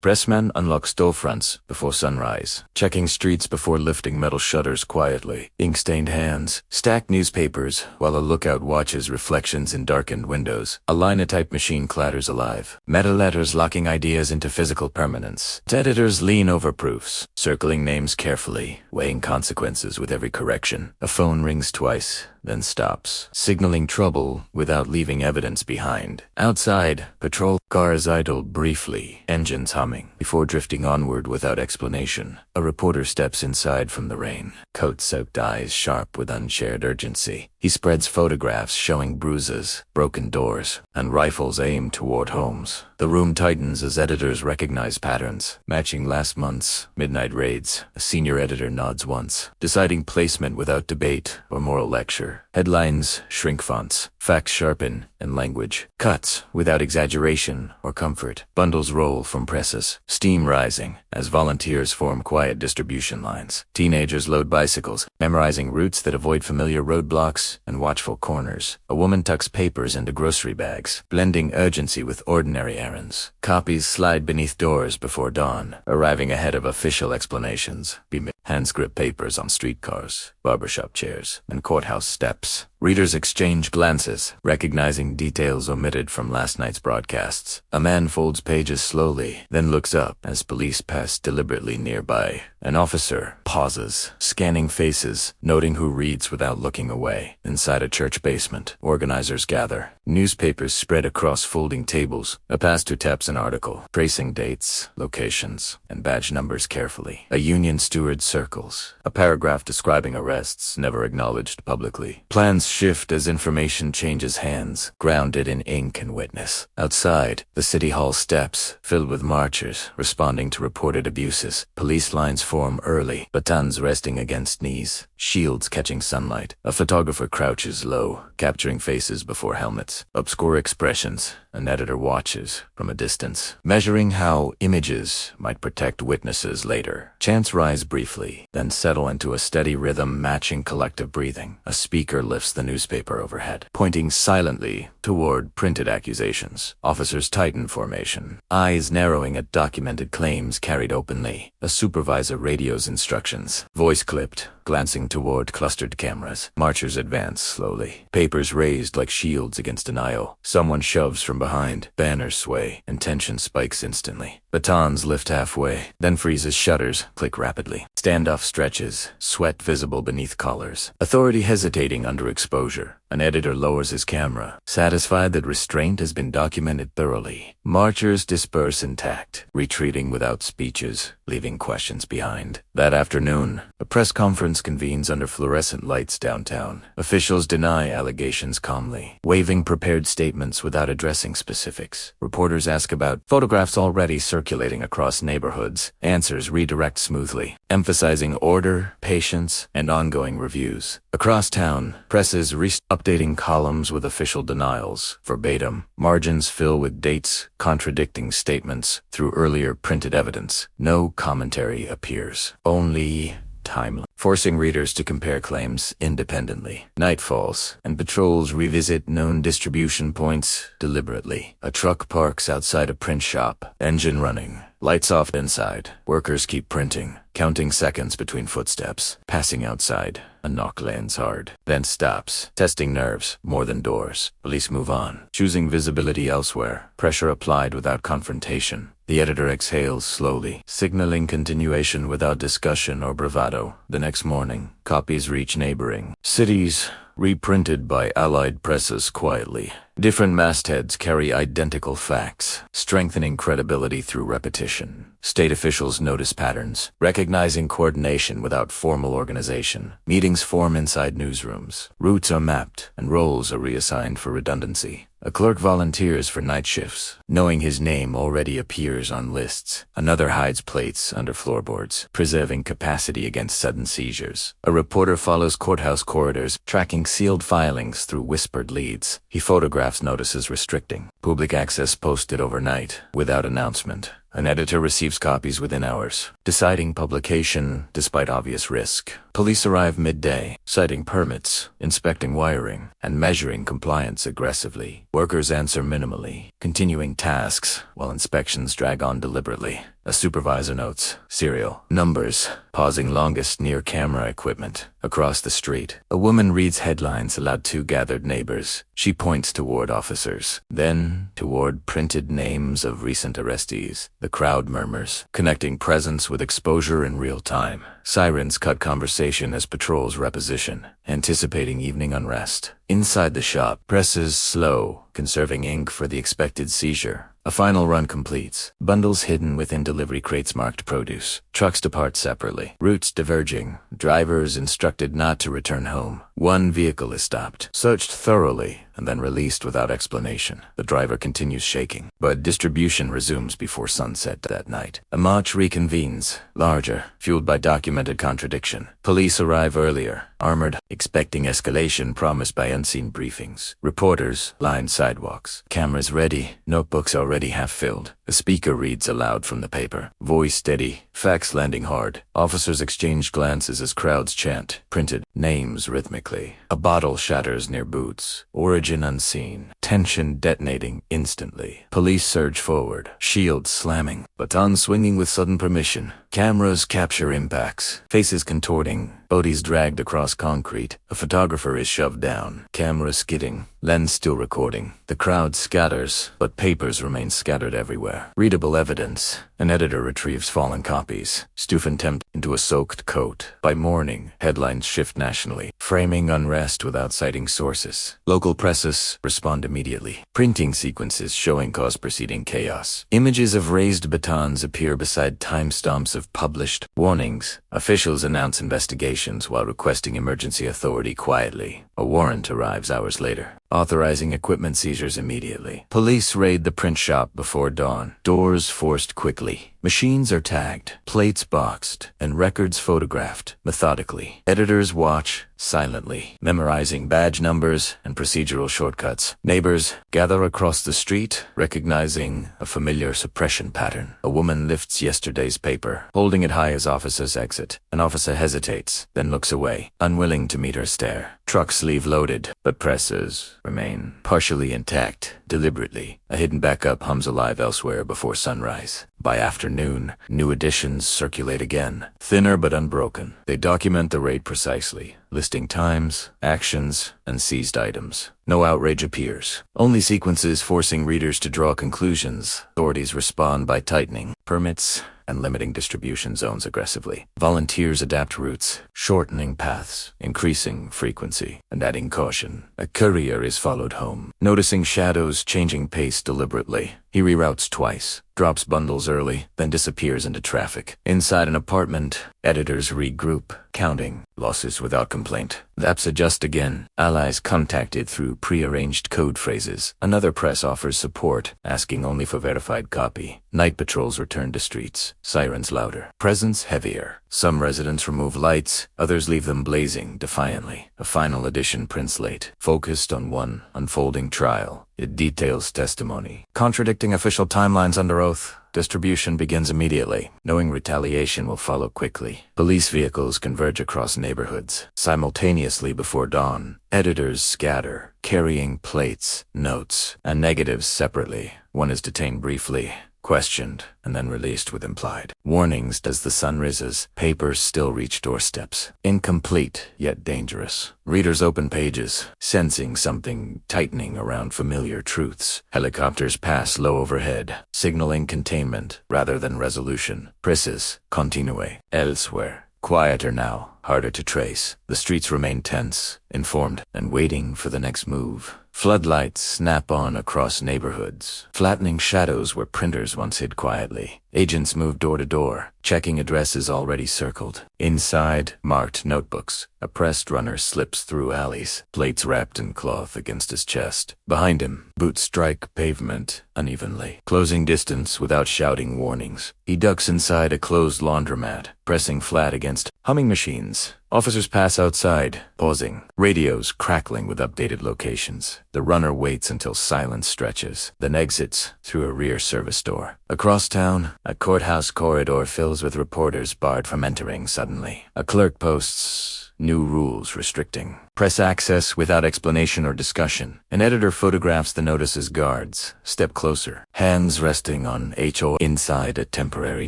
Pressman unlocks storefronts before sunrise, checking streets before lifting metal shutters quietly. Ink-stained hands stack newspapers while a lookout watches reflections in darkened windows. A linotype machine clatters alive. Meta letters locking ideas into physical permanence. Editors lean over proofs, circling names carefully, weighing consequences with every correction. A phone rings twice, then stops, signaling trouble without leaving evidence behind. Outside, patrol cars idle briefly, engines humming, before drifting onward without explanation. A reporter steps inside from the rain, coat-soaked eyes sharp with unshared urgency. He spreads photographs showing bruises, broken doors, and rifles aimed toward homes. The room tightens as editors recognize patterns, matching last month's midnight raids. A senior editor nods once, deciding placement without debate or moral lecture. Headlines shrink fonts, facts sharpen, and language cuts without exaggeration or comfort. Bundles roll from presses, steam rising as volunteers form quiet distribution lines. Teenagers load bicycles, memorizing routes that avoid familiar roadblocks and watchful corners. A woman tucks papers into grocery bags, blending urgency with ordinary errands. Copies slide beneath doors before dawn, arriving ahead of official explanations. Hands grip papers on streetcars, barbershop chairs, and courthouse steps. Readers exchange glances, recognizing details omitted from last night's broadcasts. A man folds pages slowly, then looks up as police pass deliberately nearby. An officer pauses, scanning faces, noting who reads without looking away. Inside a church basement, organizers gather. Newspapers spread across folding tables. A pastor taps an article, tracing dates, locations, and badge numbers carefully. A union steward circles, a paragraph describing arrests never acknowledged publicly. Plans shift as information changes hands, grounded in ink and witness. Outside, the city hall steps, filled with marchers, responding to reported abuses. Police lines form early, batons resting against knees, shields catching sunlight. A photographer crouches low, capturing faces before helmets. Obscure expressions. An editor watches from a distance, measuring how images might protect witnesses later. Chants rise briefly, then settle into a steady rhythm matching collective breathing. A speaker lifts the newspaper overhead, pointing silently toward printed accusations. Officers tighten formation, eyes narrowing at documented claims carried openly. A supervisor radios instructions, voice clipped, glancing toward clustered cameras. Marchers advance slowly, papers raised like shields against denial. Someone shoves from behind, banners sway, and tension spikes instantly. Batons lift halfway, then freezes. Shutters click rapidly. Standoff stretches, sweat visible beneath collars. Authority hesitating under exposure. An editor lowers his camera, satisfied that restraint has been documented thoroughly. Marchers disperse intact, retreating without speeches, leaving questions behind. That afternoon, a press conference convenes under fluorescent lights downtown. Officials deny allegations calmly, waving prepared statements without addressing specifics. Reporters ask about photographs already circulating across neighborhoods. Answers redirect smoothly, emphasizing order, patience, and ongoing reviews. Across town, presses updating columns with official denials, verbatim. Margins fill with dates, contradicting statements through earlier printed evidence. No commentary appears, only timeline, forcing readers to compare claims independently. Night falls, and patrols revisit known distribution points deliberately. A truck parks outside a print shop, engine running. Lights off inside. Workers keep printing, counting seconds between footsteps. Passing outside, a knock lands hard, then stops, testing nerves more than doors. Police move on, choosing visibility elsewhere. Pressure applied without confrontation. The editor exhales slowly, signaling continuation without discussion or bravado. The next morning, copies reach neighboring cities, reprinted by allied presses quietly. Different mastheads carry identical facts, strengthening credibility through repetition. State officials notice patterns, recognizing coordination without formal organization. Meetings form inside newsrooms. Routes are mapped, and roles are reassigned for redundancy. A clerk volunteers for night shifts, knowing his name already appears on lists. Another hides plates under floorboards, preserving capacity against sudden seizures. A reporter follows courthouse corridors, tracking sealed filings through whispered leads. He photographs notices restricting public access posted overnight, without announcement. An editor receives copies within hours, deciding publication despite obvious risk. Police arrive midday, citing permits, inspecting wiring, and measuring compliance aggressively. Workers answer minimally, continuing tasks while inspections drag on deliberately. A supervisor notes serial numbers, pausing longest near camera equipment. Across the street, a woman reads headlines aloud to gathered neighbors. She points toward officers, then toward printed names of recent arrestees. The crowd murmurs, connecting presence with exposure in real time. Sirens cut conversation as patrols reposition, anticipating evening unrest. Inside the shop, presses slow, conserving ink for the expected seizure. A final run completes. Bundles hidden within delivery crates marked produce. Trucks depart separately. Routes diverging. Drivers instructed not to return home. One vehicle is stopped, searched thoroughly, and then released without explanation. The driver continues shaking, but distribution resumes before sunset that night. A march reconvenes, larger, fueled by documented contradiction. Police arrive earlier, armored, expecting escalation promised by unseen briefings. Reporters line sidewalks. Cameras ready, notebooks already half filled. A speaker reads aloud from the paper. Voice steady, facts landing hard. Officers exchange glances as crowds chant, printed names rhythmically. A bottle shatters near boots. Origin unseen. Tension detonating instantly. Police surge forward, shields slamming, batons swinging with sudden permission. Cameras capture impacts, faces contorting, bodies dragged across concrete. A photographer is shoved down, camera skidding, lens still recording. The crowd scatters, but papers remain scattered everywhere. Readable evidence. An editor retrieves fallen copies, Stufentempt into a soaked coat. By morning, headlines shift nationally, framing unrest without citing sources. Local presses respond immediately. Printing sequences showing cause preceding chaos. Images of raised batons appear beside timestamps of published warnings. Officials announce investigations while requesting emergency authority quietly. A warrant arrives hours later, authorizing equipment seizures immediately. Police raid the print shop before dawn. Doors forced quickly. Machines are tagged, plates boxed, and records photographed methodically. Editors watch silently, memorizing badge numbers and procedural shortcuts. Neighbors gather across the street, recognizing a familiar suppression pattern. A woman lifts yesterday's paper, holding it high as officers exit. An officer hesitates, then looks away, unwilling to meet her stare. Trucks leave loaded, but presses remain partially intact, deliberately. A hidden backup hums alive elsewhere before sunrise. By afternoon, new editions circulate again, thinner but unbroken. They document the raid precisely, listing times, actions, and seized items. No outrage appears, only sequences forcing readers to draw conclusions. Authorities respond by tightening permits and limiting distribution zones aggressively. Volunteers adapt routes, shortening paths, increasing frequency, and adding caution. A courier is followed home, noticing shadows changing pace deliberately. He reroutes twice, drops bundles early, then disappears into traffic. Inside an apartment, editors regroup, counting losses without complaint. Laps adjust again, allies contacted through pre-arranged code phrases. Another press offers support, asking only for verified copy. Night patrols return to streets, sirens louder, presence heavier. Some residents remove lights, others leave them blazing defiantly. A final edition prints late, focused on one unfolding trial. It details testimony, contradicting official timelines under oath. Distribution begins immediately, knowing retaliation will follow quickly. Police vehicles converge across neighborhoods. Simultaneously before dawn, editors scatter, carrying plates, notes, and negatives separately. One is detained briefly, questioned, and then released with implied warnings as the sun rises. Papers still reach doorsteps, incomplete yet dangerous. Readers open pages, sensing something tightening around familiar truths. Helicopters pass low overhead, signaling containment rather than resolution. Presses continue. Elsewhere, quieter now, harder to trace. The streets remain tense, informed, and waiting for the next move. Floodlights snap on across neighborhoods, flattening shadows where printers once hid quietly. Agents move door to door, checking addresses already circled. Inside, marked notebooks. A pressed runner slips through alleys, plates wrapped in cloth against his chest. Behind him, boots strike pavement unevenly, closing distance without shouting warnings. He ducks inside a closed laundromat, pressing flat against Humming machines. Officers pass outside, pausing. Radios crackling with updated locations. The runner waits until silence stretches, then exits through a rear service door. Across town, a courthouse corridor fills with reporters barred from entering suddenly. A clerk posts new rules restricting press access without explanation or discussion. An editor photographs the notice's guards. Step closer. Hands resting on HO inside a temporary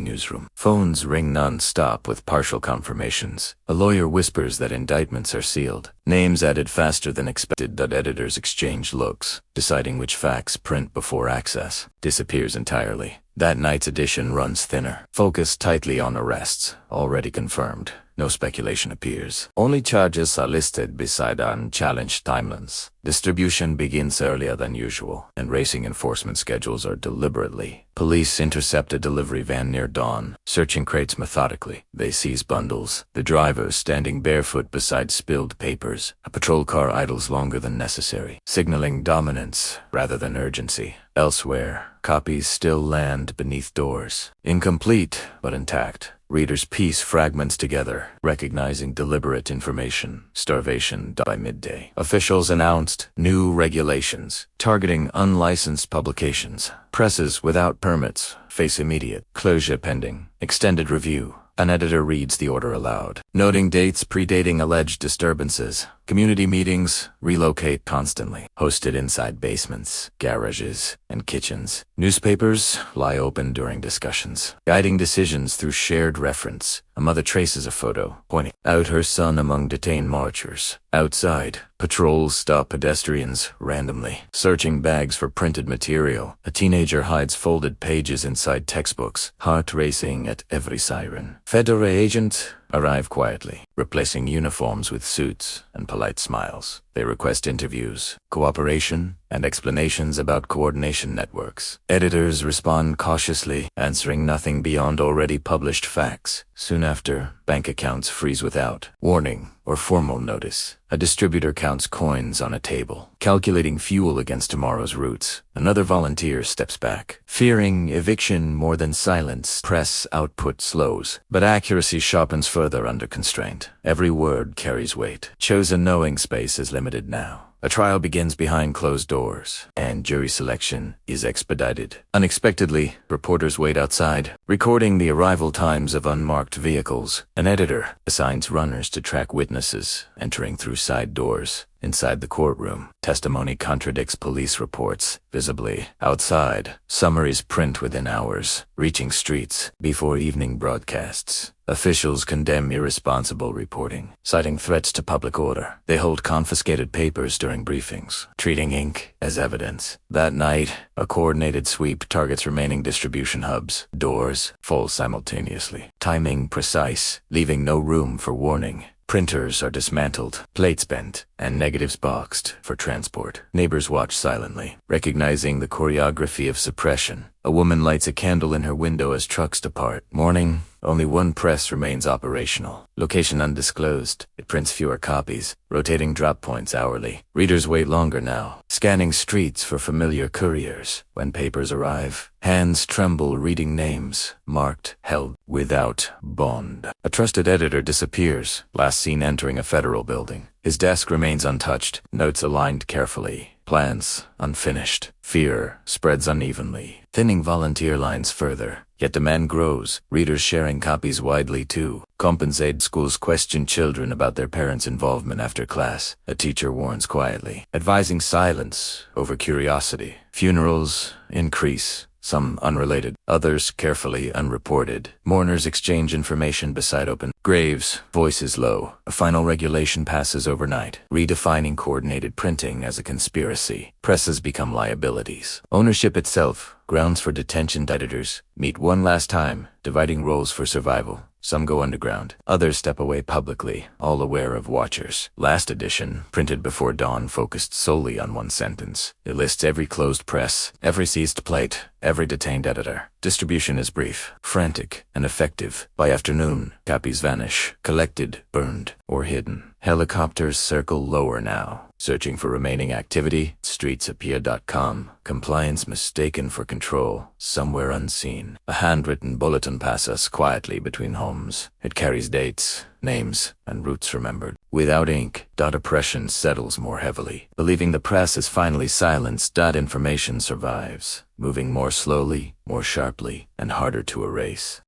newsroom. Phones ring non-stop with partial confirmations. A lawyer whispers that indictments are sealed. Names added faster than expected. Editors exchange looks, deciding which facts print before access. Disappears entirely. That night's edition runs thinner, focused tightly on arrests, already confirmed. No speculation appears. Only charges are listed beside unchallenged timelines. Distribution begins earlier than usual, and racing enforcement schedules are deliberately. Police intercept a delivery van near dawn, searching crates methodically. They seize bundles. The driver standing barefoot beside spilled papers. A patrol car idles longer than necessary, signaling dominance rather than urgency. Elsewhere, copies still land beneath doors. Incomplete, but intact. Readers piece fragments together, recognizing deliberate information. Starvation by midday. Officials announced new regulations, targeting unlicensed publications. Presses without permits face immediate closure pending. Extended review. An editor reads the order aloud, noting dates predating alleged disturbances. Community meetings relocate constantly, hosted inside basements, garages, and kitchens. Newspapers lie open during discussions, guiding decisions through shared reference. A mother traces a photo, pointing out her son among detained marchers. Outside, patrols stop pedestrians randomly, searching bags for printed material. A teenager hides folded pages inside textbooks, heart racing at every siren. Federal agents arrive quietly, replacing uniforms with suits and polite smiles. They request interviews, cooperation, and explanations about coordination networks. Editors respond cautiously, answering nothing beyond already published facts. Soon after, bank accounts freeze without warning or formal notice. A distributor counts coins on a table, calculating fuel against tomorrow's routes. Another volunteer steps back, fearing eviction more than silence. Press output slows, but accuracy sharpens further under constraint. Every word carries weight. Chosen knowing space is limited now. A trial begins behind closed doors, and jury selection is expedited. Unexpectedly, reporters wait outside, recording the arrival times of unmarked vehicles. An editor assigns runners to track witnesses entering through side doors. Inside the courtroom, testimony contradicts police reports visibly. Outside, summaries print within hours, reaching streets before evening broadcasts. Officials condemn irresponsible reporting, citing threats to public order. They hold confiscated papers during briefings, treating ink as evidence. That night, a coordinated sweep targets remaining distribution hubs. Doors fall simultaneously, timing precise, leaving no room for warning. Printers are dismantled, plates bent, and negatives boxed for transport. Neighbors watch silently, recognizing the choreography of suppression. A woman lights a candle in her window as trucks depart. Morning, only one press remains operational. Location undisclosed. It prints fewer copies, rotating drop points hourly. Readers wait longer now, scanning streets for familiar couriers. When papers arrive, hands tremble reading names, marked, held, without bond. A trusted editor disappears, last seen entering a federal building. His desk remains untouched, notes aligned carefully. Plans unfinished. Fear spreads unevenly, thinning volunteer lines further. Yet demand grows, readers sharing copies widely too. Compensate schools question children about their parents' involvement after class. A teacher warns quietly, advising silence over curiosity. Funerals increase. Some unrelated, others carefully unreported. Mourners exchange information beside open graves, voices low. A final regulation passes overnight, redefining coordinated printing as a conspiracy. Presses become liabilities. Ownership itself, grounds for detention. Editors meet one last time, dividing roles for survival. Some go underground, others step away publicly, all aware of watchers. Last edition, printed before dawn, focused solely on one sentence. It lists every closed press, every seized plate, every detained editor. Distribution is brief, frantic, and effective. By afternoon, copies vanish, collected, burned, or hidden. Helicopters circle lower now, Searching for remaining activity, streetsappear.com. Compliance mistaken for control, somewhere unseen. A handwritten bulletin passes us quietly between homes. It carries dates, names, and routes remembered. Without ink, oppression settles more heavily. Believing the press is finally silenced, information survives, moving more slowly, more sharply, and harder to erase.